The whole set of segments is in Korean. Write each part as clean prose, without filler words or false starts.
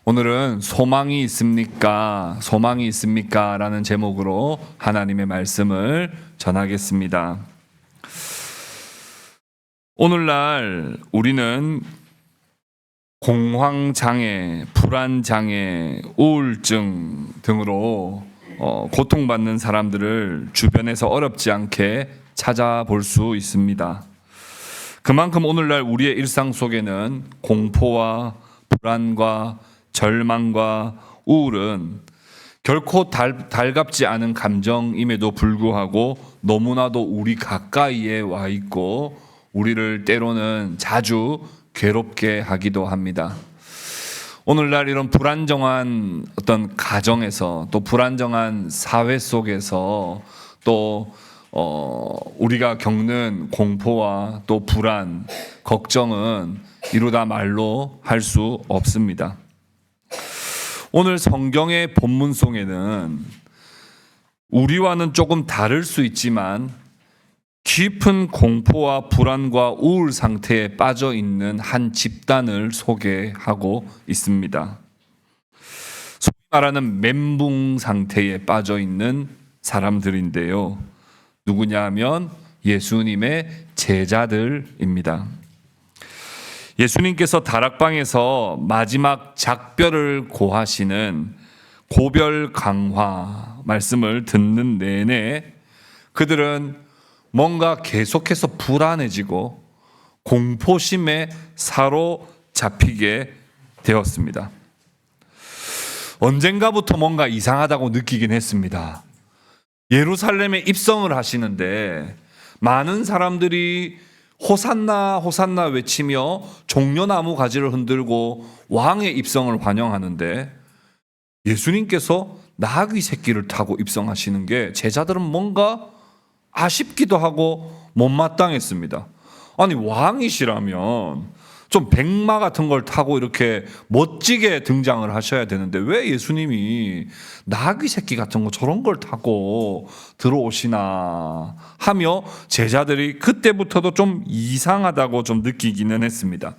오늘은 소망이 있습니까? 소망이 있습니까? 라는 제목으로 하나님의 말씀을 전하겠습니다. 오늘날 우리는 공황장애, 불안장애, 우울증 등으로 고통받는 사람들을 주변에서 어렵지 않게 찾아볼 수 있습니다. 그만큼 오늘날 우리의 일상 속에는 공포와 불안과 절망과 우울은 결코 달갑지 않은 감정임에도 불구하고 너무나도 우리 가까이에 와 있고 우리를 때로는 자주 괴롭게 하기도 합니다. 오늘날 이런 불안정한 어떤 가정에서 또 불안정한 사회 속에서 또 우리가 겪는 공포와 또 불안, 걱정은 이루다 말로 할 수 없습니다. 오늘 성경의 본문송에는 우리와는 조금 다를 수 있지만 깊은 공포와 불안과 우울 상태에 빠져 있는 한 집단을 소개하고 있습니다. 소위 말하는 멘붕 상태에 빠져 있는 사람들인데요. 누구냐 하면 예수님의 제자들입니다. 예수님께서 다락방에서 마지막 작별을 고하시는 고별 강화 말씀을 듣는 내내 그들은 뭔가 계속해서 불안해지고 공포심에 사로잡히게 되었습니다. 언젠가부터 뭔가 이상하다고 느끼긴 했습니다. 예루살렘에 입성을 하시는데 많은 사람들이 호산나 호산나 외치며 종려나무 가지를 흔들고 왕의 입성을 환영하는데 예수님께서 나귀 새끼를 타고 입성하시는 게 제자들은 뭔가 아쉽기도 하고 못마땅했습니다. 아니 왕이시라면 좀 백마 같은 걸 타고 이렇게 멋지게 등장을 하셔야 되는데 왜 예수님이 나귀 새끼 같은 거 저런 걸 타고 들어오시나 하며 제자들이 그때부터도 좀 이상하다고 좀 느끼기는 했습니다.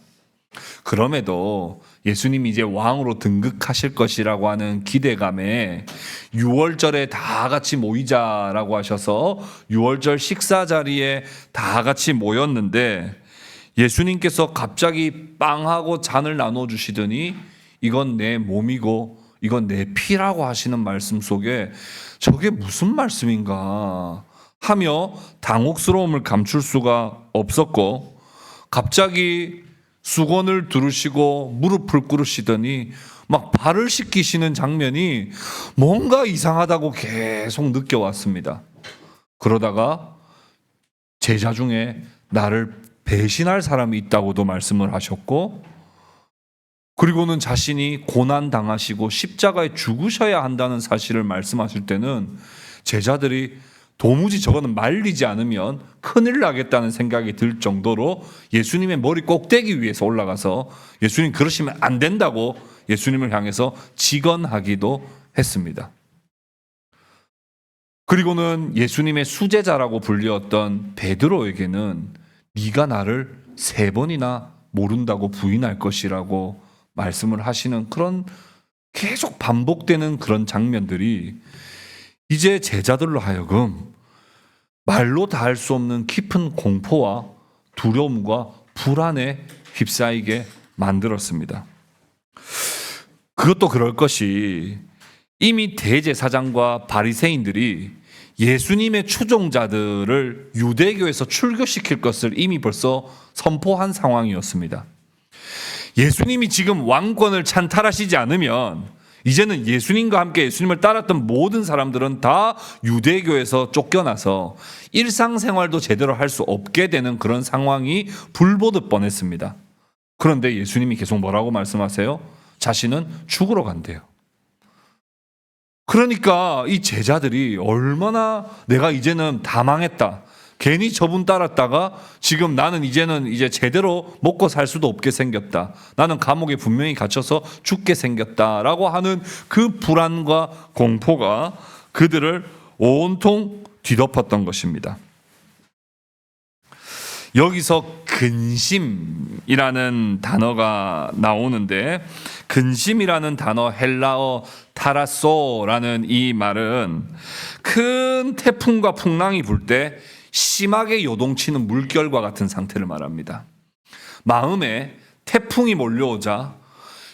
그럼에도 예수님이 이제 왕으로 등극하실 것이라고 하는 기대감에 6월절에 다 같이 모이자라고 하셔서 6월절 식사 자리에 다 같이 모였는데 예수님께서 갑자기 빵하고 잔을 나눠주시더니 이건 내 몸이고 이건 내 피라고 하시는 말씀 속에 저게 무슨 말씀인가 하며 당혹스러움을 감출 수가 없었고 갑자기 수건을 두르시고 무릎을 꿇으시더니 막 발을 씻기시는 장면이 뭔가 이상하다고 계속 느껴왔습니다. 그러다가 제자 중에 나를 배신할 사람이 있다고도 말씀을 하셨고 그리고는 자신이 고난 당하시고 십자가에 죽으셔야 한다는 사실을 말씀하실 때는 제자들이 도무지 저거는 말리지 않으면 큰일 나겠다는 생각이 들 정도로 예수님의 머리 꼭대기 위에서 올라가서 예수님 그러시면 안 된다고 예수님을 향해서 직언하기도 했습니다. 그리고는 예수님의 수제자라고 불리었던 베드로에게는 네가 나를 3번이나 모른다고 부인할 것이라고 말씀을 하시는 그런 계속 반복되는 그런 장면들이 이제 제자들로 하여금 말로 다 할 수 없는 깊은 공포와 두려움과 불안에 휩싸이게 만들었습니다. 그것도 그럴 것이 이미 대제사장과 바리새인들이 예수님의 추종자들을 유대교에서 출교시킬 것을 이미 벌써 선포한 상황이었습니다. 예수님이 지금 왕권을 찬탈하시지 않으면 이제는 예수님과 함께 예수님을 따랐던 모든 사람들은 다 유대교에서 쫓겨나서 일상생활도 제대로 할 수 없게 되는 그런 상황이 불보듯 뻔했습니다. 그런데 예수님이 계속 뭐라고 말씀하세요? 자신은 죽으러 간대요. 그러니까 이 제자들이 얼마나 내가 이제는 다 망했다. 괜히 저분 따랐다가 지금 나는 이제는 이제 제대로 먹고 살 수도 없게 생겼다. 나는 감옥에 분명히 갇혀서 죽게 생겼다라고 하는 그 불안과 공포가 그들을 온통 뒤덮었던 것입니다. 여기서 근심이라는 단어가 나오는데 근심이라는 단어, 헬라어 타라소라는 이 말은 큰 태풍과 풍랑이 불 때 심하게 요동치는 물결과 같은 상태를 말합니다. 마음에 태풍이 몰려오자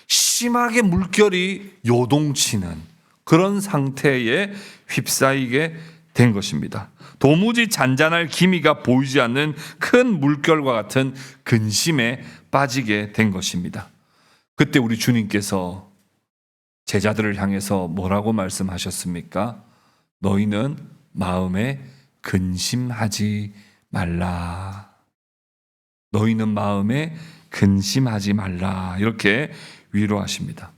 심하게 물결이 요동치는 그런 상태에 휩싸이게 된 것입니다. 도무지 잔잔할 기미가 보이지 않는 큰 물결과 같은 근심에 빠지게 된 것입니다. 그때 우리 주님께서 제자들을 향해서 뭐라고 말씀하셨습니까? 너희는 마음에 근심하지 말라. 너희는 마음에 근심하지 말라. 이렇게 위로하십니다.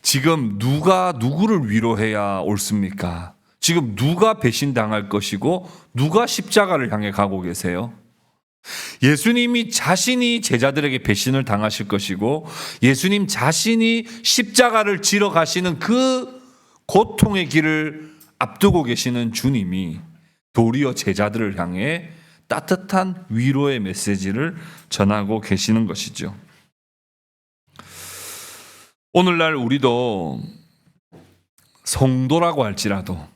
지금 누가 누구를 위로해야 옳습니까? 지금 누가 배신당할 것이고 누가 십자가를 향해 가고 계세요? 예수님이 자신이 제자들에게 배신을 당하실 것이고 예수님 자신이 십자가를 지러 가시는 그 고통의 길을 앞두고 계시는 주님이 도리어 제자들을 향해 따뜻한 위로의 메시지를 전하고 계시는 것이죠. 오늘날 우리도 성도라고 할지라도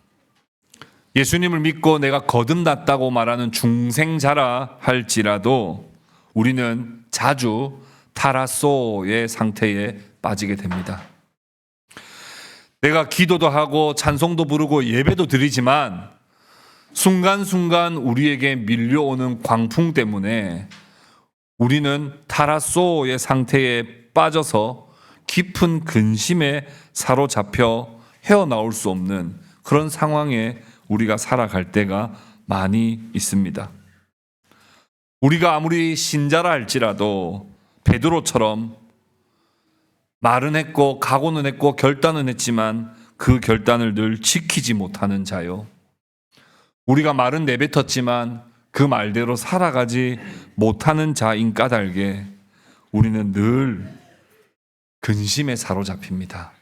예수님을 믿고 내가 거듭났다고 말하는 중생자라 할지라도 우리는 자주 타라소의 상태에 빠지게 됩니다. 내가 기도도 하고 찬송도 부르고 예배도 드리지만 순간순간 우리에게 밀려오는 광풍 때문에 우리는 타라소의 상태에 빠져서 깊은 근심에 사로잡혀 헤어나올 수 없는 그런 상황에 우리가 살아갈 때가 많이 있습니다. 우리가 아무리 신자라 할지라도 베드로처럼 말은 했고 각오는 했고 결단은 했지만 그 결단을 늘 지키지 못하는 자요. 우리가 말은 내뱉었지만 그 말대로 살아가지 못하는 자인 까닭에 우리는 늘 근심에 사로잡힙니다.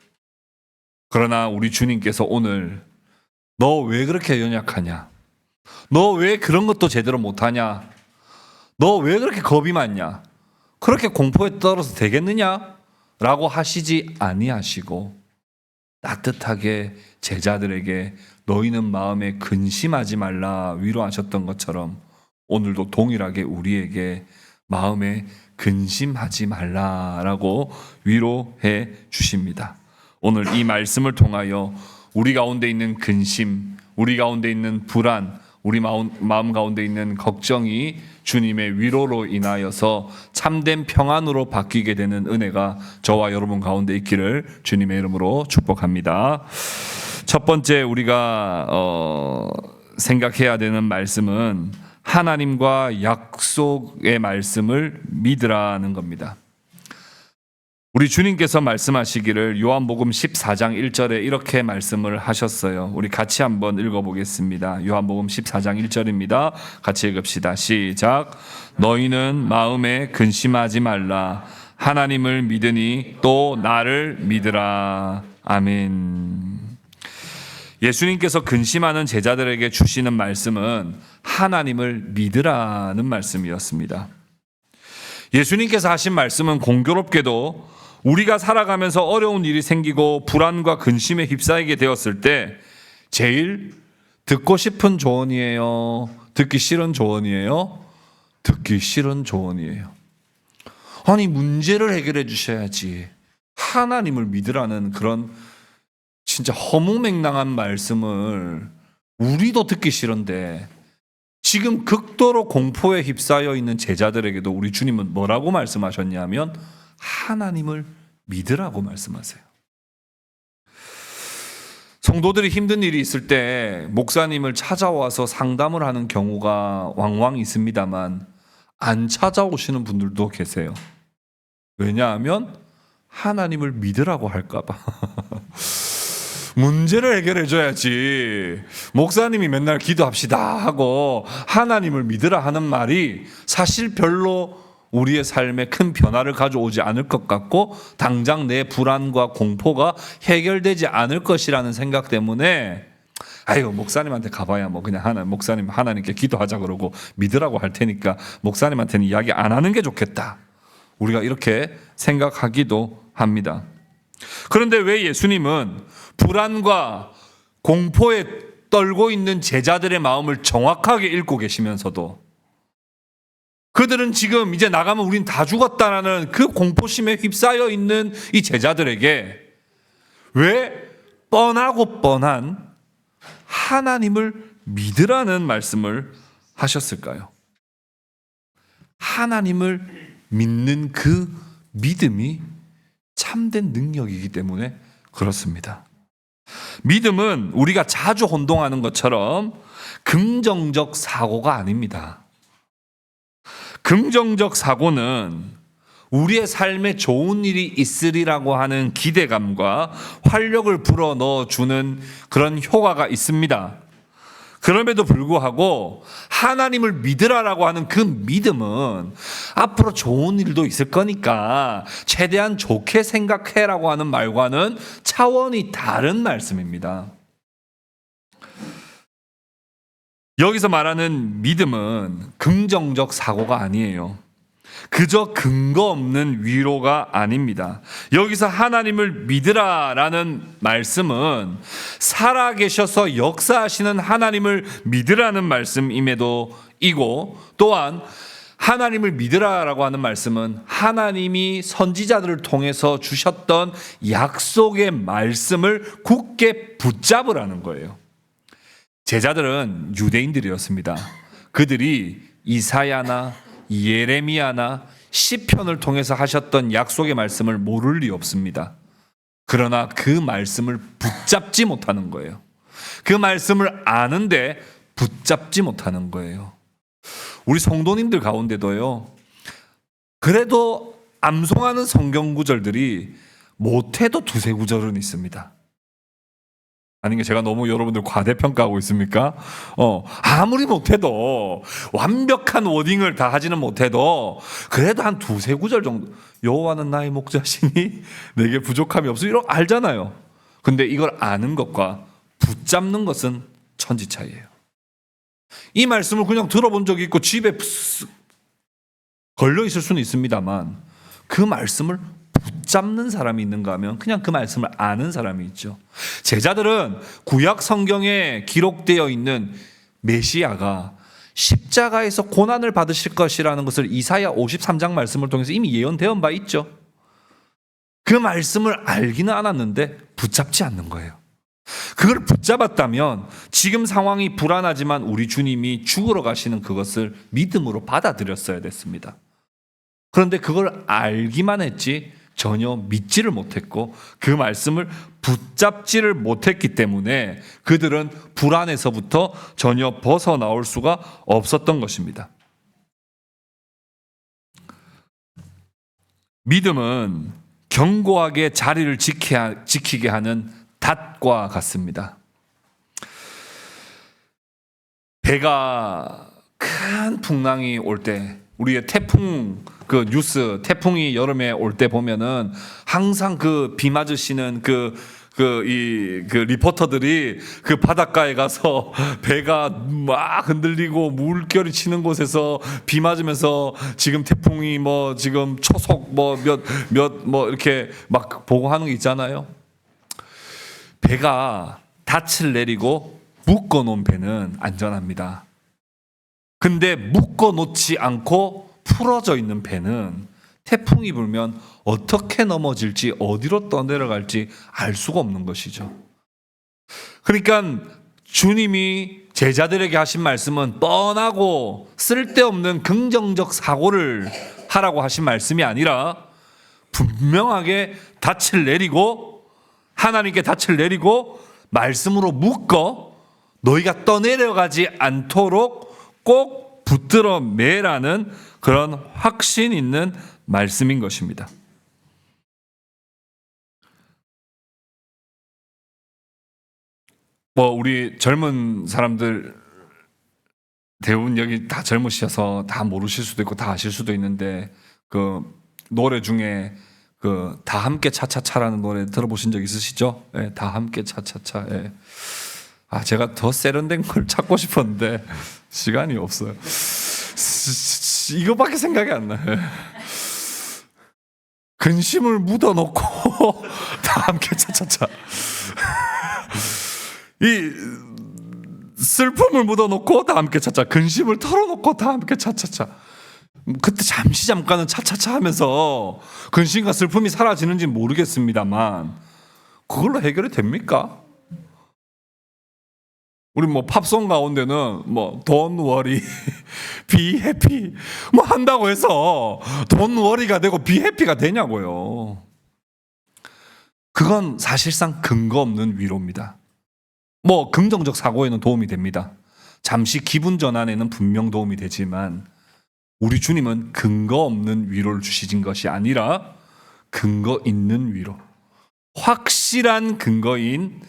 그러나 우리 주님께서 오늘 너 왜 그렇게 연약하냐? 너 왜 그런 것도 제대로 못하냐? 너 왜 그렇게 겁이 많냐? 그렇게 공포에 떨어서 되겠느냐? 라고 하시지 아니하시고 따뜻하게 제자들에게 너희는 마음에 근심하지 말라 위로하셨던 것처럼 오늘도 동일하게 우리에게 마음에 근심하지 말라라고 위로해 주십니다. 오늘 이 말씀을 통하여 우리 가운데 있는 근심, 우리 가운데 있는 불안, 우리 마음 가운데 있는 걱정이 주님의 위로로 인하여서 참된 평안으로 바뀌게 되는 은혜가 저와 여러분 가운데 있기를 주님의 이름으로 축복합니다. 첫 번째 우리가 생각해야 되는 말씀은 하나님과 약속의 말씀을 믿으라는 겁니다. 우리 주님께서 말씀하시기를 요한복음 14장 1절에 이렇게 말씀을 하셨어요. 우리 같이 한번 읽어보겠습니다. 요한복음 14장 1절입니다. 같이 읽읍시다. 시작. 너희는 마음에 근심하지 말라. 하나님을 믿으니 또 나를 믿으라. 아멘. 예수님께서 근심하는 제자들에게 주시는 말씀은 하나님을 믿으라는 말씀이었습니다. 예수님께서 하신 말씀은 공교롭게도 우리가 살아가면서 어려운 일이 생기고 불안과 근심에 휩싸이게 되었을 때 제일 듣고 싶은 조언이에요? 듣기 싫은 조언이에요? 듣기 싫은 조언이에요. 아니 문제를 해결해 주셔야지. 하나님을 믿으라는 그런 진짜 허무맹랑한 말씀을 우리도 듣기 싫은데 지금 극도로 공포에 휩싸여 있는 제자들에게도 우리 주님은 뭐라고 말씀하셨냐면 하나님을 믿으라고 말씀하세요. 성도들이 힘든 일이 있을 때 목사님을 찾아와서 상담을 하는 경우가 왕왕 있습니다만 안 찾아오시는 분들도 계세요. 왜냐하면 하나님을 믿으라고 할까 봐. 문제를 해결해 줘야지. 목사님이 맨날 기도합시다 하고 하나님을 믿으라 하는 말이 사실 별로 우리의 삶에 큰 변화를 가져오지 않을 것 같고 당장 내 불안과 공포가 해결되지 않을 것이라는 생각 때문에 아이고 목사님한테 가봐야 뭐 그냥 목사님 하나님께 기도하자 그러고 믿으라고 할 테니까 목사님한테는 이야기 안 하는 게 좋겠다. 우리가 이렇게 생각하기도 합니다. 그런데 왜 예수님은 불안과 공포에 떨고 있는 제자들의 마음을 정확하게 읽고 계시면서도 그들은 지금 이제 나가면 우린 다 죽었다라는 그 공포심에 휩싸여 있는 이 제자들에게 왜 뻔하고 뻔한 하나님을 믿으라는 말씀을 하셨을까요? 하나님을 믿는 그 믿음이 참된 능력이기 때문에 그렇습니다. 믿음은 우리가 자주 혼동하는 것처럼 긍정적 사고가 아닙니다. 긍정적 사고는 우리의 삶에 좋은 일이 있으리라고 하는 기대감과 활력을 불어넣어주는 그런 효과가 있습니다. 그럼에도 불구하고 하나님을 믿으라라고 하는 그 믿음은 앞으로 좋은 일도 있을 거니까 최대한 좋게 생각해라고 하는 말과는 차원이 다른 말씀입니다. 여기서 말하는 믿음은 긍정적 사고가 아니에요. 그저 근거 없는 위로가 아닙니다. 여기서 하나님을 믿으라라는 말씀은 살아계셔서 역사하시는 하나님을 믿으라는 말씀임에도 이고, 또한 하나님을 믿으라라고 하는 말씀은 하나님이 선지자들을 통해서 주셨던 약속의 말씀을 굳게 붙잡으라는 거예요. 제자들은 유대인들이었습니다. 그들이 이사야나 예레미야나 시편을 통해서 하셨던 약속의 말씀을 모를 리 없습니다. 그러나 그 말씀을 붙잡지 못하는 거예요. 그 말씀을 아는데 붙잡지 못하는 거예요. 우리 성도님들 가운데도요, 그래도 암송하는 성경 구절들이 못해도 두세 구절은 있습니다. 아닌 게 제가 너무 여러분들 과대평가하고 있습니까? 아무리 못해도 완벽한 워딩을 다 하지는 못해도 그래도 한 두세 구절 정도, 여호와는 나의 목자시니 내게 부족함이 없으니 이런 알잖아요. 근데 이걸 아는 것과 붙잡는 것은 천지 차이예요. 이 말씀을 그냥 들어본 적이 있고 집에 걸려 있을 수는 있습니다만 그 말씀을 붙잡는 사람이 있는가 하면 그냥 그 말씀을 아는 사람이 있죠. 제자들은 구약 성경에 기록되어 있는 메시아가 십자가에서 고난을 받으실 것이라는 것을 이사야 53장 말씀을 통해서 이미 예언되어 바 있죠. 그 말씀을 알기는 않았는데 붙잡지 않는 거예요. 그걸 붙잡았다면 지금 상황이 불안하지만 우리 주님이 죽으러 가시는 그것을 믿음으로 받아들였어야 됐습니다. 그런데 그걸 알기만 했지 전혀 믿지를 못했고 그 말씀을 붙잡지를 못했기 때문에 그들은 불안에서부터 전혀 벗어나올 수가 없었던 것입니다. 믿음은 견고하게 자리를 지키게 하는 닷과 같습니다. 배가 큰 풍랑이 올 때, 우리의 태풍 그 뉴스, 태풍이 여름에 올 때 보면은 항상 그 비 맞으시는 그 리포터들이 그 바닷가에 가서 배가 막 흔들리고 물결이 치는 곳에서 비 맞으면서 지금 태풍이 뭐 지금 초속 뭐 몇 이렇게 막 보고하는 게 있잖아요. 배가 닻을 내리고 묶어 놓은 배는 안전합니다. 근데 묶어 놓지 않고 풀어져 있는 배는 태풍이 불면 어떻게 넘어질지 어디로 떠내려갈지 알 수가 없는 것이죠. 그러니까 주님이 제자들에게 하신 말씀은 뻔하고 쓸데없는 긍정적 사고를 하라고 하신 말씀이 아니라 분명하게 닻을 내리고 하나님께 닻을 내리고 말씀으로 묶어 너희가 떠내려가지 않도록 꼭 붙들어 매라는 그런 확신 있는 말씀인 것입니다. 우리 젊은 사람들 대부분 여기 다 젊으셔서 다 모르실 수도 있고 다 아실 수도 있는데 그 노래 중에 그 다 함께 차차차라는 노래 들어보신 적 있으시죠? 네, 다 함께 차차차. 네. 제가 더 세련된 걸 찾고 싶었는데 시간이 없어요. 이거밖에 생각이 안 나요. 근심을 묻어놓고 다 함께 차차차. 이 슬픔을 묻어놓고 다 함께 차차. 근심을 털어놓고 다 함께 차차차. 그때 잠깐은 차차차 하면서 근심과 슬픔이 사라지는지 모르겠습니다만 그걸로 해결이 됩니까? 우리 뭐 팝송 가운데는 뭐 Don't worry, be happy 뭐 한다고 해서 Don't worry가 되고 be happy가 되냐고요. 그건 사실상 근거 없는 위로입니다. 뭐 긍정적 사고에는 도움이 됩니다. 잠시 기분 전환에는 분명 도움이 되지만 우리 주님은 근거 없는 위로를 주시진 것이 아니라 근거 있는 위로, 확실한 근거인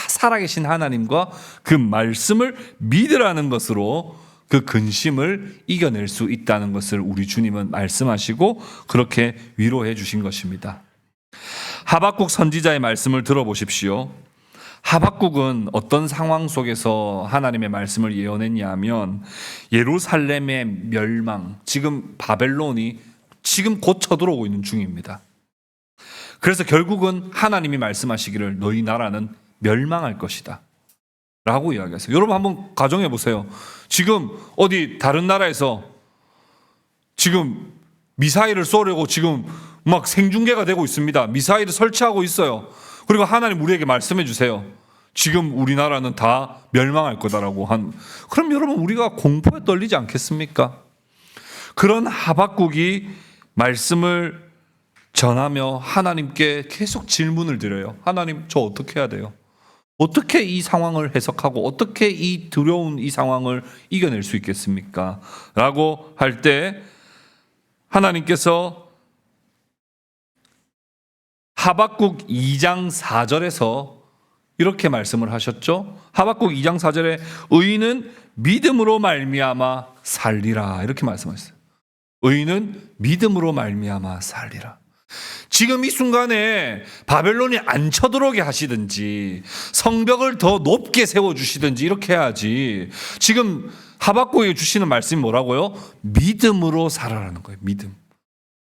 살아계신 하나님과 그 말씀을 믿으라는 것으로 그 근심을 이겨낼 수 있다는 것을 우리 주님은 말씀하시고 그렇게 위로해 주신 것입니다. 하박국 선지자의 말씀을 들어보십시오. 하박국은 어떤 상황 속에서 하나님의 말씀을 예언했냐 하면 예루살렘의 멸망, 지금 바벨론이 지금 곧 쳐들어오고 있는 중입니다. 그래서 결국은 하나님이 말씀하시기를 너희 나라는 멸망할 것이다 라고 이야기했어요. 여러분 한번 가정해 보세요. 지금 어디 다른 나라에서 지금 미사일을 쏘려고 지금 막 생중계가 되고 있습니다. 미사일을 설치하고 있어요. 그리고 하나님 우리에게 말씀해 주세요. 지금 우리나라는 다 멸망할 거다라고 그럼 여러분 우리가 공포에 떨리지 않겠습니까? 그런 하박국이 말씀을 전하며 하나님께 계속 질문을 드려요. 하나님, 저 어떻게 해야 돼요? 어떻게 이 상황을 해석하고 어떻게 이 두려운 이 상황을 이겨낼 수 있겠습니까? 라고 할 때 하나님께서 하박국 2장 4절에서 이렇게 말씀을 하셨죠. 하박국 2장 4절에 의인은 믿음으로 말미암아 살리라 이렇게 말씀하셨어요. 의인은 믿음으로 말미암아 살리라. 지금 이 순간에 바벨론이 안 쳐들어오게 하시든지 성벽을 더 높게 세워주시든지 이렇게 해야지. 지금 하박국에 주시는 말씀이 뭐라고요? 믿음으로 살아라는 거예요. 믿음.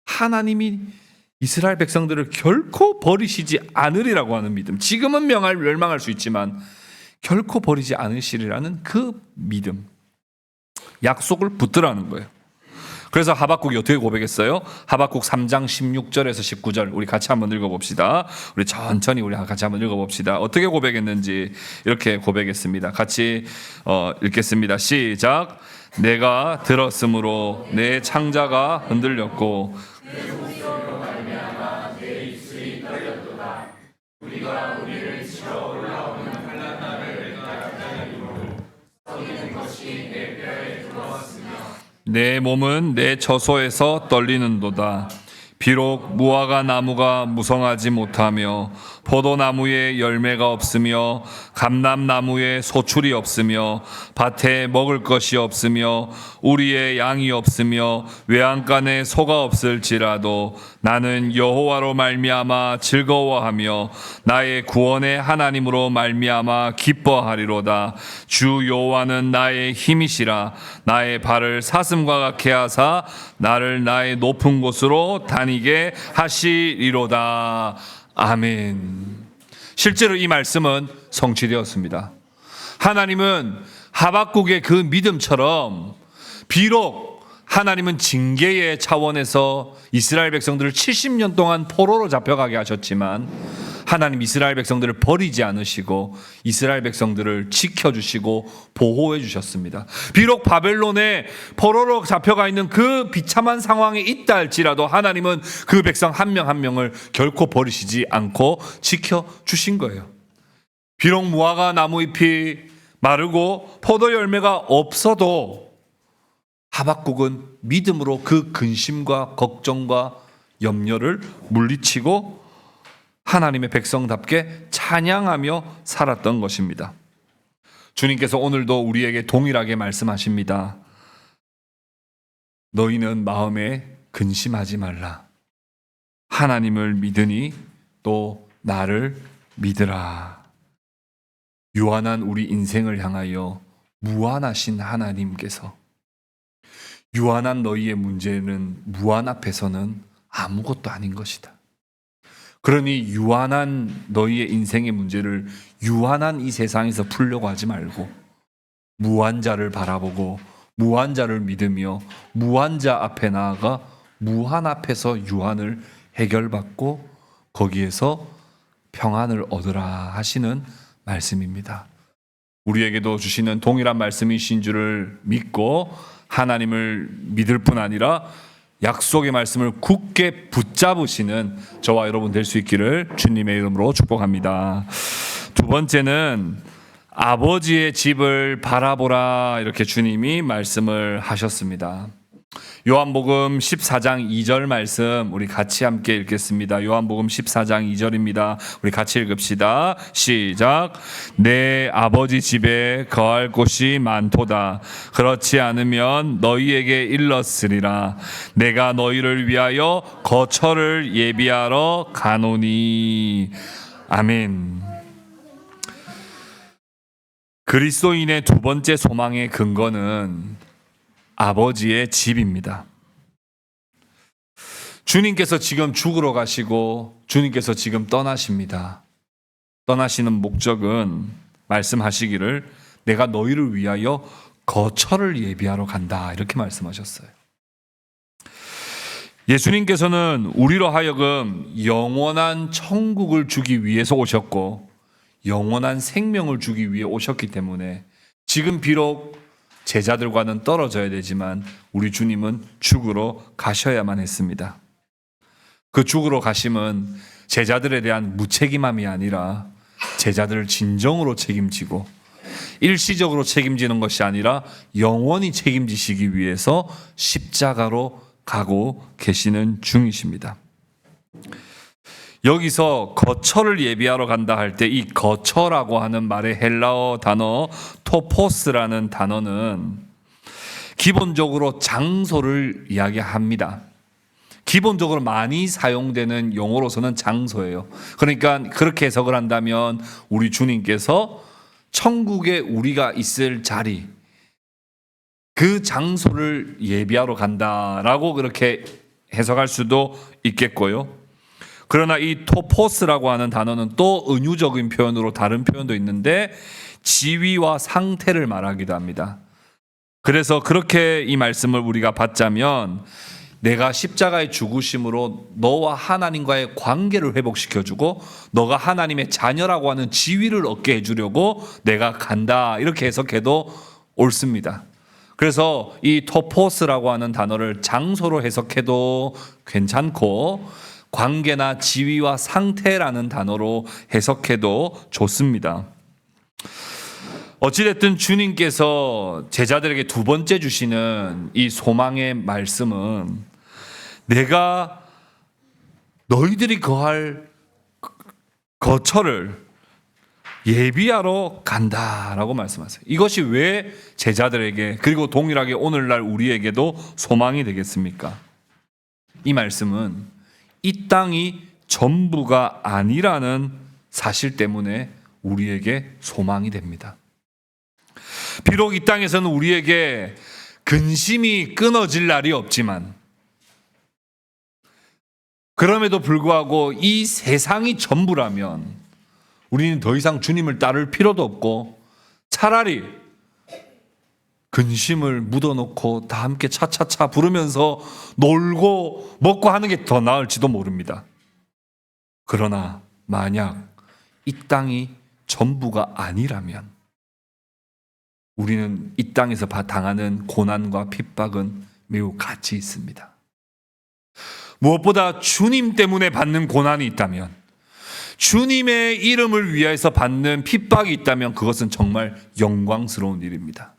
하나님이 이스라엘 백성들을 결코 버리시지 않으리라고 하는 믿음. 지금은 멸망할 수 있지만 결코 버리지 않으시리라는 그 믿음. 약속을 붙들라는 거예요. 그래서 하박국이 어떻게 고백했어요? 하박국 3장 16절에서 19절 우리 같이 한번 읽어봅시다. 우리 천천히 우리 같이 한번 읽어봅시다. 어떻게 고백했는지 이렇게 고백했습니다. 같이 읽겠습니다. 시작. 내가 들었으므로 내 창자가 흔들렸고 우리가 우리를 치러 올라오는 환난 날을 내가 기다림으로 서기는 것이 내 뼈에 들어왔으며 내 몸은 내 저소에서 떨리는도다. 비록 무화과 나무가 무성하지 못하며 포도나무에 열매가 없으며 감람나무에 소출이 없으며 밭에 먹을 것이 없으며 우리의 양이 없으며 외양간에 소가 없을지라도 나는 여호와로 말미암아 즐거워하며 나의 구원의 하나님으로 말미암아 기뻐하리로다. 주 여호와는 나의 힘이시라. 나의 발을 사슴과 같게 하사 나를 나의 높은 곳으로 다니게 하시리로다. 아멘. 실제로 이 말씀은 성취되었습니다. 하나님은 하박국의 그 믿음처럼 비록 하나님은 징계의 차원에서 이스라엘 백성들을 70년 동안 포로로 잡혀가게 하셨지만 하나님 이스라엘 백성들을 버리지 않으시고 이스라엘 백성들을 지켜주시고 보호해 주셨습니다. 비록 바벨론에 포로로 잡혀가 있는 그 비참한 상황에 있다 할지라도 하나님은 그 백성 한 명 한 명을 결코 버리시지 않고 지켜주신 거예요. 비록 무화과 나무잎이 마르고 포도 열매가 없어도 하박국은 믿음으로 그 근심과 걱정과 염려를 물리치고 하나님의 백성답게 찬양하며 살았던 것입니다. 주님께서 오늘도 우리에게 동일하게 말씀하십니다. 너희는 마음에 근심하지 말라. 하나님을 믿으니 또 나를 믿으라. 유한한 우리 인생을 향하여 무한하신 하나님께서 유한한 너희의 문제는 무한 앞에서는 아무것도 아닌 것이다. 그러니 유한한 너희의 인생의 문제를 유한한 이 세상에서 풀려고 하지 말고 무한자를 바라보고 무한자를 믿으며 무한자 앞에 나아가 무한 앞에서 유한을 해결받고 거기에서 평안을 얻으라 하시는 말씀입니다. 우리에게도 주시는 동일한 말씀이신 줄을 믿고 하나님을 믿을 뿐 아니라 약속의 말씀을 굳게 붙잡으시는 저와 여러분 될 수 있기를 주님의 이름으로 축복합니다. 두 번째는 아버지의 집을 바라보라, 이렇게 주님이 말씀을 하셨습니다. 요한복음 14장 2절 말씀 우리 같이 함께 읽겠습니다. 요한복음 14장 2절입니다. 우리 같이 읽읍시다. 시작. 내 아버지 집에 거할 곳이 많도다. 그렇지 않으면 너희에게 일렀으리라. 내가 너희를 위하여 거처를 예비하러 가노니. 아멘. 그리스도인의 두 번째 소망의 근거는 아버지의 집입니다. 주님께서 지금 죽으러 가시고 주님께서 지금 떠나십니다. 떠나시는 목적은 말씀하시기를 내가 너희를 위하여 거처를 예비하러 간다, 이렇게 말씀하셨어요. 예수님께서는 우리로 하여금 영원한 천국을 주기 위해서 오셨고 영원한 생명을 주기 위해 오셨기 때문에 지금 비록 제자들과는 떨어져야 되지만 우리 주님은 죽으러 가셔야만 했습니다. 그 죽으러 가심은 제자들에 대한 무책임함이 아니라 제자들을 진정으로 책임지고 일시적으로 책임지는 것이 아니라 영원히 책임지시기 위해서 십자가로 가고 계시는 중이십니다. 여기서 거처를 예비하러 간다 할 때 이 거처라고 하는 말의 헬라어 단어 토포스라는 단어는 기본적으로 장소를 이야기합니다. 기본적으로 많이 사용되는 용어로서는 장소예요. 그러니까 그렇게 해석을 한다면 우리 주님께서 천국에 우리가 있을 자리, 그 장소를 예비하러 간다라고 그렇게 해석할 수도 있겠고요. 그러나 이 토포스라고 하는 단어는 또 은유적인 표현으로 다른 표현도 있는데 지위와 상태를 말하기도 합니다. 그래서 그렇게 이 말씀을 우리가 받자면 내가 십자가의 죽으심으로 너와 하나님과의 관계를 회복시켜주고 너가 하나님의 자녀라고 하는 지위를 얻게 해주려고 내가 간다, 이렇게 해석해도 옳습니다. 그래서 이 토포스라고 하는 단어를 장소로 해석해도 괜찮고 관계나 지위와 상태라는 단어로 해석해도 좋습니다. 어찌됐든 주님께서 제자들에게 두 번째 주시는 이 소망의 말씀은 내가 너희들이 거할 거처를 예비하러 간다라고 말씀하세요. 이것이 왜 제자들에게 그리고 동일하게 오늘날 우리에게도 소망이 되겠습니까? 이 말씀은 이 땅이 전부가 아니라는 사실 때문에 우리에게 소망이 됩니다. 비록 이 땅에서는 우리에게 근심이 끊어질 날이 없지만 그럼에도 불구하고 이 세상이 전부라면 우리는 더 이상 주님을 따를 필요도 없고 차라리 근심을 묻어놓고 다 함께 차차차 부르면서 놀고 먹고 하는 게 더 나을지도 모릅니다. 그러나 만약 이 땅이 전부가 아니라면 우리는 이 땅에서 당하는 고난과 핍박은 매우 가치 있습니다. 무엇보다 주님 때문에 받는 고난이 있다면, 주님의 이름을 위해서 받는 핍박이 있다면 그것은 정말 영광스러운 일입니다.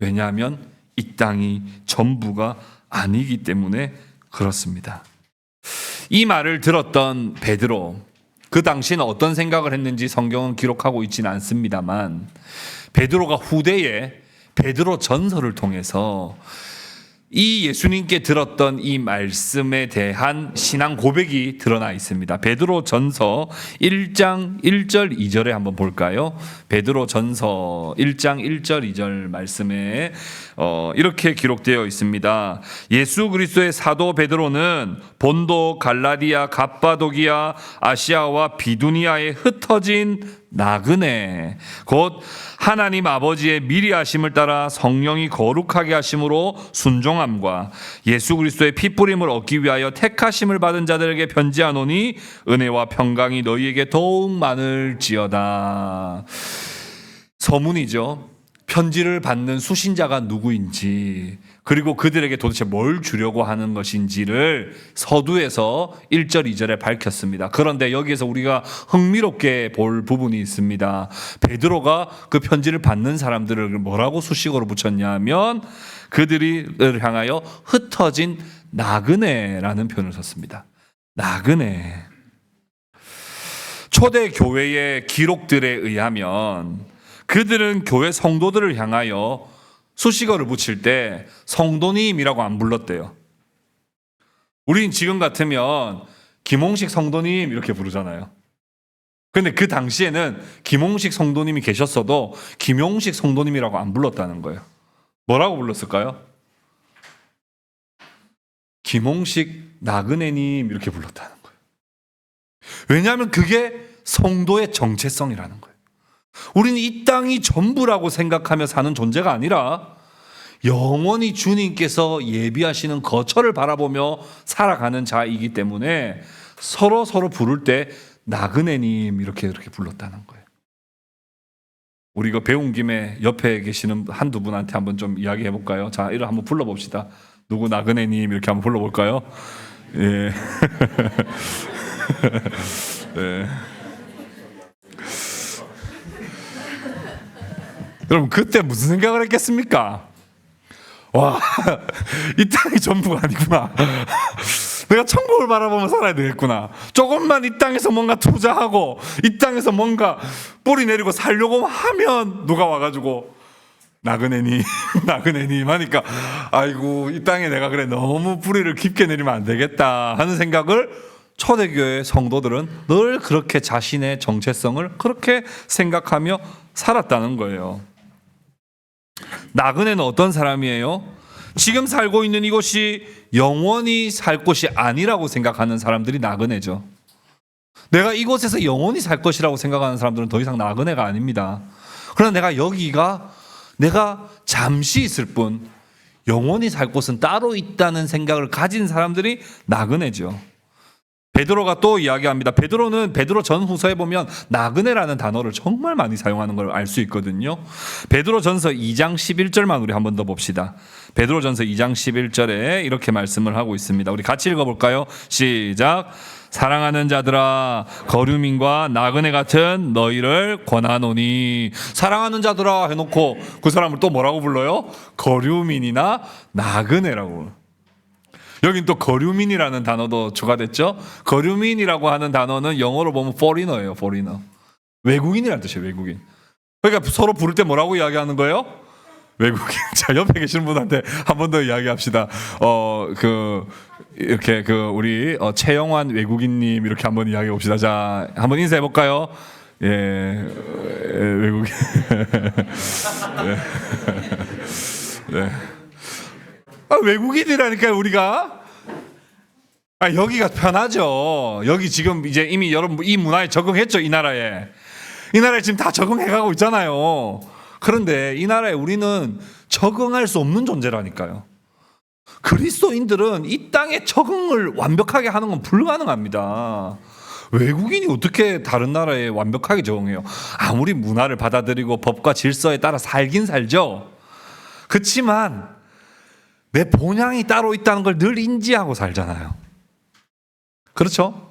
왜냐하면 이 땅이 전부가 아니기 때문에 그렇습니다. 이 말을 들었던 베드로, 그 당시에는 어떤 생각을 했는지 성경은 기록하고 있지는 않습니다만 베드로가 후대에 베드로 전서를 통해서 이 예수님께 들었던 이 말씀에 대한 신앙 고백이 드러나 있습니다. 베드로 전서 1장 1절 2절에 한번 볼까요? 베드로 전서 1장 1절 2절 말씀에 이렇게 기록되어 있습니다. 예수 그리스도의 사도 베드로는 본도, 갈라디아, 갑바도기아, 아시아와 비두니아에 흩어진 나그네 곧 하나님 아버지의 미리 하심을 따라 성령이 거룩하게 하심으로 순종함과 예수 그리스도의 핏부림을 얻기 위하여 택하심을 받은 자들에게 편지하노니 은혜와 평강이 너희에게 더욱 많을지어다. 서문이죠. 편지를 받는 수신자가 누구인지, 그리고 그들에게 도대체 뭘 주려고 하는 것인지를 서두에서 1절 2절에 밝혔습니다. 그런데 여기에서 우리가 흥미롭게 볼 부분이 있습니다. 베드로가 그 편지를 받는 사람들을 뭐라고 수식어로 붙였냐면 그들을 향하여 흩어진 나그네라는 표현을 썼습니다. 나그네. 초대 교회의 기록들에 의하면 그들은 교회 성도들을 향하여 수식어를 붙일 때 성도님이라고 안 불렀대요. 우린 지금 같으면 김홍식 성도님 이렇게 부르잖아요. 근데 그 당시에는 김홍식 성도님이 계셨어도 김용식 성도님이라고 안 불렀다는 거예요. 뭐라고 불렀을까요? 김홍식 나그네님 이렇게 불렀다는 거예요. 왜냐하면 그게 성도의 정체성이라는 거예요. 우리는 이 땅이 전부라고 생각하며 사는 존재가 아니라 영원히 주님께서 예비하시는 거처를 바라보며 살아가는 자이기 때문에 서로 부를 때 나그네님 이렇게 불렀다는 거예요. 우리 이거 배운 김에 옆에 계시는 한두 분한테 한번 좀 이야기해 볼까요? 자, 이거 한번 불러봅시다. 누구 나그네님 이렇게 한번 불러볼까요? 예. 네. 여러분 그때 무슨 생각을 했겠습니까? 와, 이 땅이 전부가 아니구나. 내가 천국을 바라보며 살아야 되겠구나. 조금만 이 땅에서 뭔가 투자하고 이 땅에서 뭔가 뿌리 내리고 살려고 하면 누가 와가지고 나그네님 하니까 아이고 이 땅에 내가 그래 너무 뿌리를 깊게 내리면 안 되겠다 하는 생각을 초대교회 성도들은 늘 그렇게 자신의 정체성을 그렇게 생각하며 살았다는 거예요. 나그네는 어떤 사람이에요? 지금 살고 있는 이곳이 영원히 살 곳이 아니라고 생각하는 사람들이 나그네죠. 내가 이곳에서 영원히 살 것이라고 생각하는 사람들은 더 이상 나그네가 아닙니다. 그러나 내가 여기가 내가 잠시 있을 뿐 영원히 살 곳은 따로 있다는 생각을 가진 사람들이 나그네죠. 베드로가 또 이야기합니다. 베드로는 베드로 전후서에 보면 나그네라는 단어를 정말 많이 사용하는 걸 알 수 있거든요. 베드로 전서 2장 11절만 우리 한 번 더 봅시다. 베드로 전서 2장 11절에 이렇게 말씀을 하고 있습니다. 우리 같이 읽어볼까요? 시작. 사랑하는 자들아 거류민과 나그네 같은 너희를 권하노니. 사랑하는 자들아 해놓고 그 사람을 또 뭐라고 불러요? 거류민이나 나그네라고. 여긴 또 거류민이라는 단어도 추가됐죠. 거류민이라고 하는 단어는 영어로 보면 foreigner예요. foreigner. 외국인이라는 뜻이에요. 외국인. 그러니까 서로 부를 때 뭐라고 이야기하는 거예요? 외국인. 자, 옆에 계시는 분한테 한 번 더 이야기합시다. 이렇게 우리 최영환 외국인님 이렇게 한번 이야기해 봅시다. 자, 한번 인사해 볼까요? 예, 외국인. 네. 네. 외국인이라니까요, 우리가. 여기가 편하죠. 여기 지금 이제 이미 여러분 이 문화에 적응했죠, 이 나라에. 이 나라에 지금 다 적응해가고 있잖아요. 그런데 이 나라에 우리는 적응할 수 없는 존재라니까요. 그리스도인들은 이 땅에 적응을 완벽하게 하는 건 불가능합니다. 외국인이 어떻게 다른 나라에 완벽하게 적응해요? 아무리 문화를 받아들이고 법과 질서에 따라 살긴 살죠. 그렇지만 내 본향이 따로 있다는 걸 늘 인지하고 살잖아요. 그렇죠?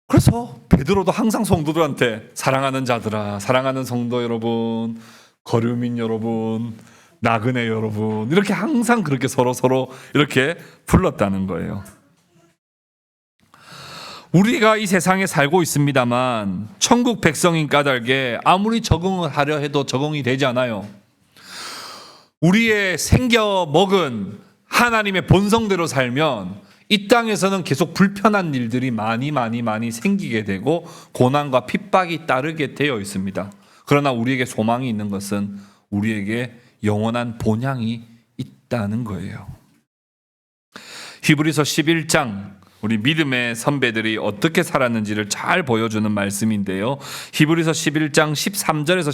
그래서 베드로도 항상 성도들한테 사랑하는 자들아, 사랑하는 성도 여러분, 거류민 여러분, 나그네 여러분 이렇게 항상 그렇게 서로 이렇게 불렀다는 거예요. 우리가 이 세상에 살고 있습니다만 천국 백성인 까닭에 아무리 적응을 하려 해도 적응이 되지 않아요. 우리의 생겨 먹은 하나님의 본성대로 살면 이 땅에서는 계속 불편한 일들이 많이 생기게 되고 고난과 핍박이 따르게 되어 있습니다. 그러나 우리에게 소망이 있는 것은 우리에게 영원한 본향이 있다는 거예요. 히브리서 11장, 우리 믿음의 선배들이 어떻게 살았는지를 잘 보여주는 말씀인데요. 히브리서 11장 13절에서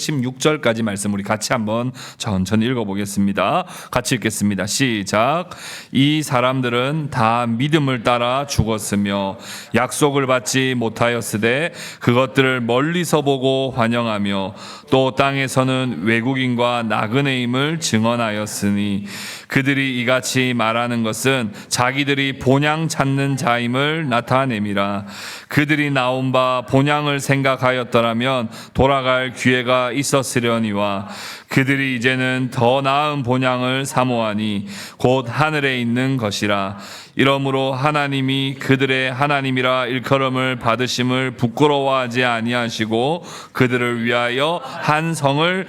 16절까지 말씀 우리 같이 한번 천천히 읽어보겠습니다. 같이 읽겠습니다. 시작. 이 사람들은 다 믿음을 따라 죽었으며 약속을 받지 못하였으되 그것들을 멀리서 보고 환영하며 또 땅에서는 외국인과 나그네임을 증언하였으니 그들이 이같이 말하는 것은 자기들이 본향 찾는 자임을 나타냄이라. 그들이 나온 바 본향을 생각하였더라면 돌아갈 기회가 있었으려니와 그들이 이제는 더 나은 본향을 사모하니 곧 하늘에 있는 것이라. 이러므로 하나님이 그들의 하나님이라 일컬음을 받으심을 부끄러워하지 아니하시고 그들을 위하여 한 성을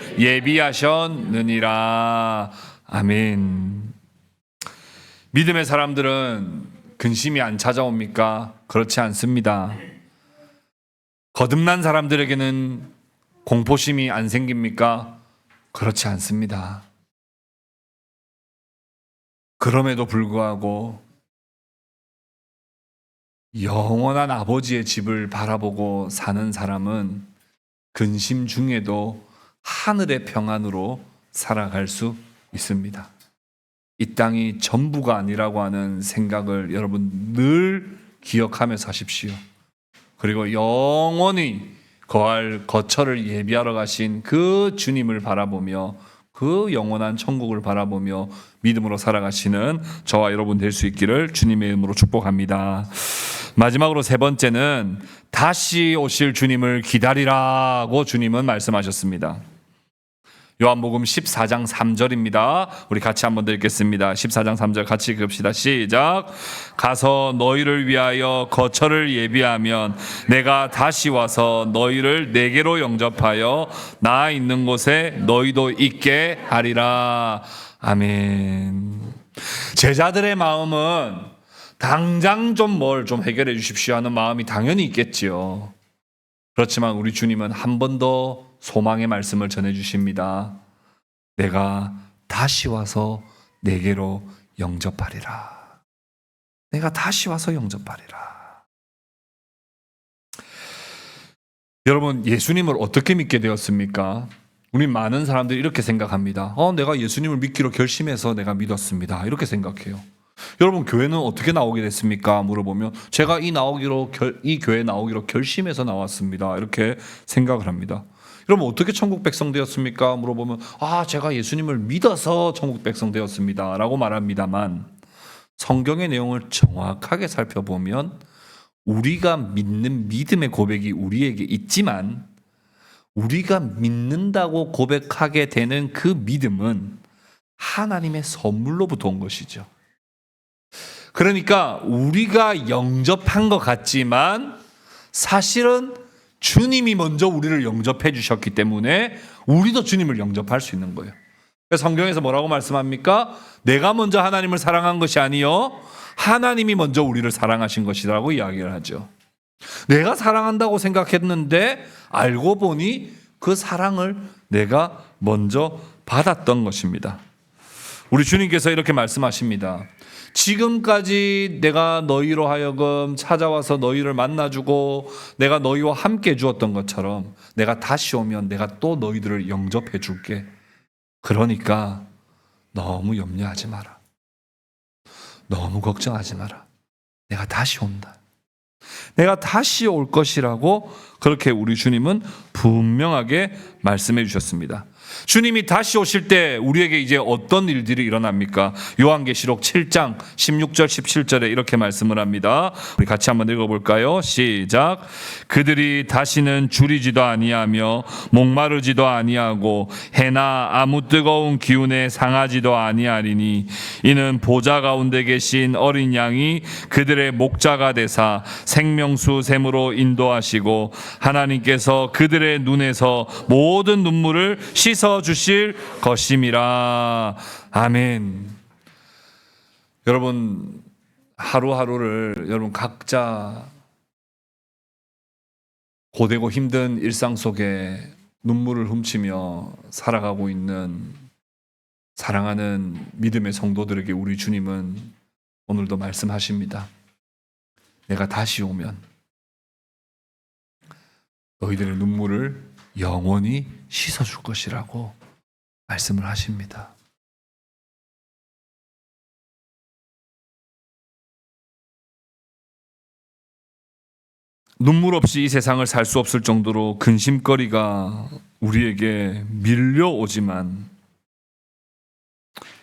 예비하셨느니라. 아멘. 믿음의 사람들은 근심이 안 찾아옵니까? 그렇지 않습니다. 거듭난 사람들에게는 공포심이 안 생깁니까? 그렇지 않습니다. 그럼에도 불구하고 영원한 아버지의 집을 바라보고 사는 사람은 근심 중에도 하늘의 평안으로 살아갈 수 있습니다. 이 땅이 전부가 아니라고 하는 생각을 여러분 늘 기억하며 사십시오. 그리고 영원히 거할 거처를 예비하러 가신 그 주님을 바라보며 그 영원한 천국을 바라보며 믿음으로 살아가시는 저와 여러분 될 수 있기를 주님의 이름으로 축복합니다. 마지막으로 세 번째는 다시 오실 주님을 기다리라고 주님은 말씀하셨습니다. 요한복음 14장 3절입니다. 우리 같이 한번 읽겠습니다. 14장 3절 같이 읽읍시다. 시작. 가서 너희를 위하여 거처를 예비하면 내가 다시 와서 너희를 내게로 영접하여 나 있는 곳에 너희도 있게 하리라. 아멘. 제자들의 마음은 당장 좀 해결해 주십시오 하는 마음이 당연히 있겠지요. 그렇지만 우리 주님은 한 번 더 소망의 말씀을 전해주십니다. 내가 다시 와서 내게로 영접하리라. 내가 다시 와서 영접하리라. 여러분, 예수님을 어떻게 믿게 되었습니까? 우리 많은 사람들이 이렇게 생각합니다. 내가 예수님을 믿기로 결심해서 내가 믿었습니다. 이렇게 생각해요. 여러분, 교회는 어떻게 나오게 됐습니까? 물어보면 제가 이 교회 나오기로 결심해서 나왔습니다. 이렇게 생각을 합니다. 여러분, 어떻게 천국 백성 되었습니까? 물어보면 제가 예수님을 믿어서 천국 백성 되었습니다 라고 말합니다만, 성경의 내용을 정확하게 살펴보면 우리가 믿는 믿음의 고백이 우리에게 있지만 우리가 믿는다고 고백하게 되는 그 믿음은 하나님의 선물로부터 온 것이죠. 그러니까 우리가 영접한 것 같지만 사실은 주님이 먼저 우리를 영접해 주셨기 때문에 우리도 주님을 영접할 수 있는 거예요. 성경에서 뭐라고 말씀합니까? 내가 먼저 하나님을 사랑한 것이 아니요 하나님이 먼저 우리를 사랑하신 것이라고 이야기를 하죠. 내가 사랑한다고 생각했는데 알고 보니 그 사랑을 내가 먼저 받았던 것입니다. 우리 주님께서 이렇게 말씀하십니다. 지금까지 내가 너희로 하여금 찾아와서 너희를 만나주고 내가 너희와 함께 주었던 것처럼 내가 다시 오면 내가 또 너희들을 영접해 줄게. 그러니까 너무 염려하지 마라. 너무 걱정하지 마라. 내가 다시 온다. 내가 다시 올 것이라고 그렇게 우리 주님은 분명하게 말씀해 주셨습니다. 주님이 다시 오실 때 우리에게 이제 어떤 일들이 일어납니까? 요한계시록 7장 16절 17절에 이렇게 말씀을 합니다. 우리 같이 한번 읽어볼까요? 시작. 그들이 다시는 줄이지도 아니하며 목마르지도 아니하고 해나 아무 뜨거운 기운에 상하지도 아니하리니 이는 보좌 가운데 계신 어린 양이 그들의 목자가 되사 생명수 샘으로 인도하시고 하나님께서 그들의 눈에서 모든 눈물을 씻 씻어 주실 것임이라. 아멘. 여러분, 하루하루를 여러분 각자 고되고 힘든 일상 속에 눈물을 훔치며 살아가고 있는 사랑하는 믿음의 성도들에게 우리 주님은 오늘도 말씀하십니다. 내가 다시 오면 너희들의 눈물을 영원히 씻어줄 것이라고 말씀을 하십니다. 눈물 없이 이 세상을 살 수 없을 정도로 근심거리가 우리에게 밀려오지만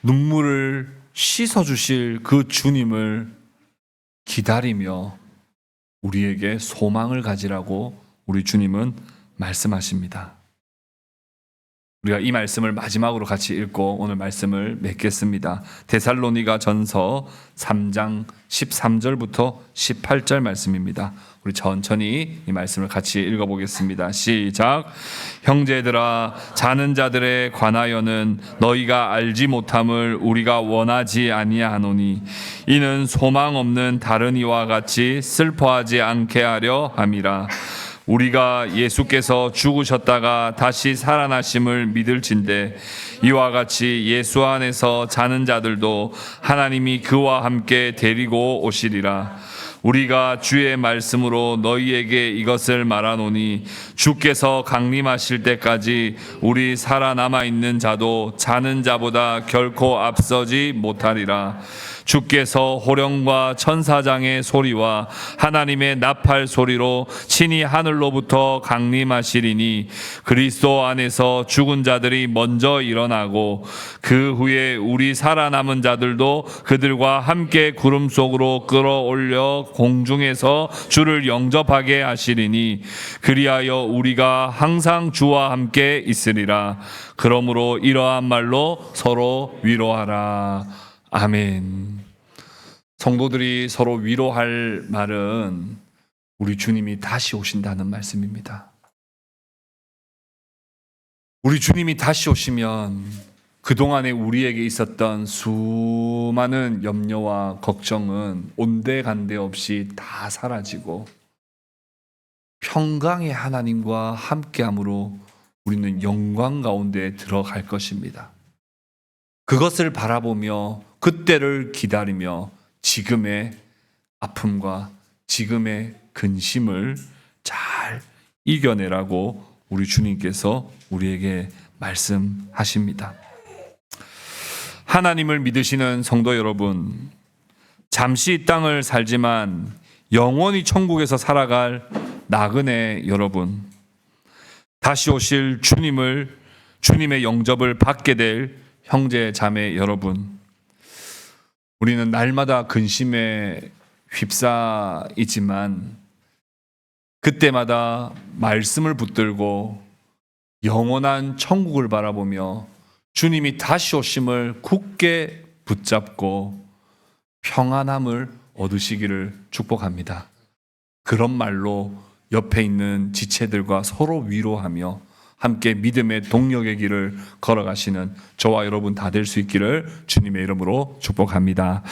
눈물을 씻어주실 그 주님을 기다리며 우리에게 소망을 가지라고 우리 주님은 말씀하십니다. 우리가 이 말씀을 마지막으로 같이 읽고 오늘 말씀을 맺겠습니다. 데살로니가 전서 3장 13절부터 18절 말씀입니다. 우리 천천히 이 말씀을 같이 읽어보겠습니다. 시작. 형제들아, 자는 자들에 관하여는 너희가 알지 못함을 우리가 원하지 아니하노니 이는 소망 없는 다른 이와 같이 슬퍼하지 않게 하려 함이라. 우리가 예수께서 죽으셨다가 다시 살아나심을 믿을진대 이와 같이 예수 안에서 자는 자들도 하나님이 그와 함께 데리고 오시리라. 우리가 주의 말씀으로 너희에게 이것을 말하노니 주께서 강림하실 때까지 우리 살아남아 있는 자도 자는 자보다 결코 앞서지 못하리라. 주께서 호령과 천사장의 소리와 하나님의 나팔 소리로 친히 하늘로부터 강림하시리니 그리스도 안에서 죽은 자들이 먼저 일어나고 그 후에 우리 살아남은 자들도 그들과 함께 구름 속으로 끌어올려 공중에서 주를 영접하게 하시리니 그리하여 우리가 항상 주와 함께 있으리라. 그러므로 이러한 말로 서로 위로하라. 아멘. 성도들이 서로 위로할 말은 우리 주님이 다시 오신다는 말씀입니다. 우리 주님이 다시 오시면 그동안에 우리에게 있었던 수많은 염려와 걱정은 온데간데 없이 다 사라지고 평강의 하나님과 함께함으로 우리는 영광 가운데 들어갈 것입니다. 그것을 바라보며 그때를 기다리며 지금의 아픔과 지금의 근심을 잘 이겨내라고 우리 주님께서 우리에게 말씀하십니다. 하나님을 믿으시는 성도 여러분, 잠시 이 땅을 살지만 영원히 천국에서 살아갈 나그네 여러분, 다시 오실 주님의 영접을 받게 될 형제 자매 여러분, 우리는 날마다 근심에 휩싸이지만 그때마다 말씀을 붙들고 영원한 천국을 바라보며 주님이 다시 오심을 굳게 붙잡고 평안함을 얻으시기를 축복합니다. 그런 말로 옆에 있는 지체들과 서로 위로하며 함께 믿음의 동력의 길을 걸어가시는 저와 여러분 다 될 수 있기를 주님의 이름으로 축복합니다.